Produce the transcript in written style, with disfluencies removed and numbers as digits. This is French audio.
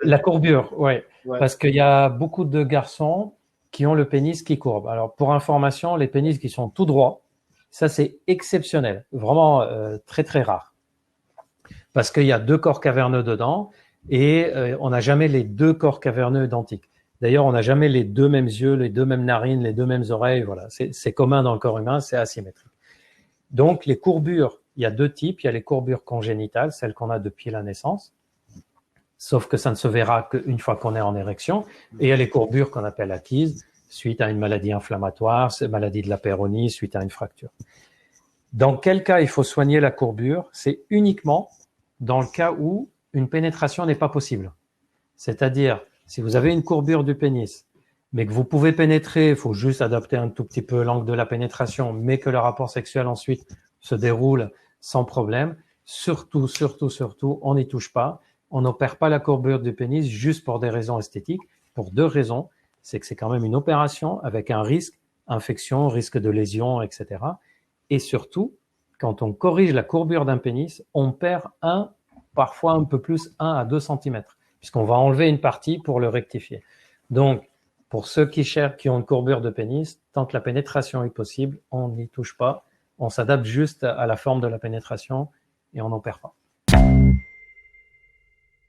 La courbure, ouais. Ouais. Parce qu'il y a beaucoup de garçons qui ont le pénis qui courbe. Alors, pour information, les pénis qui sont tout droits, ça c'est exceptionnel, vraiment très très rare. Parce qu'il y a deux corps caverneux dedans et on n'a jamais les deux corps caverneux identiques. D'ailleurs, on n'a jamais les deux mêmes yeux, les deux mêmes narines, les deux mêmes oreilles. Voilà, c'est commun dans le corps humain, c'est asymétrique. Donc, les courbures, il y a deux types. Il y a les courbures congénitales, celles qu'on a depuis la naissance, sauf que ça ne se verra qu'une fois qu'on est en érection. Et il y a les courbures qu'on appelle acquises, suite à une maladie inflammatoire, maladie de la péronie, suite à une fracture. Dans quel cas il faut soigner la courbure? C'est uniquement dans le cas où une pénétration n'est pas possible. C'est-à-dire, si vous avez une courbure du pénis, mais que vous pouvez pénétrer, il faut juste adapter un tout petit peu l'angle de la pénétration, mais que le rapport sexuel ensuite se déroule sans problème, surtout, on n'y touche pas. On n'opère pas la courbure du pénis juste pour des raisons esthétiques, pour deux raisons. C'est que c'est quand même une opération avec un risque, infection, risque de lésion, etc. Et surtout, quand on corrige la courbure d'un pénis, on perd parfois un peu plus, 1 à 2 centimètres, puisqu'on va enlever une partie pour le rectifier. Donc, pour ceux qui ont une courbure de pénis, tant que la pénétration est possible, on n'y touche pas. On s'adapte juste à la forme de la pénétration et on n'en perd pas.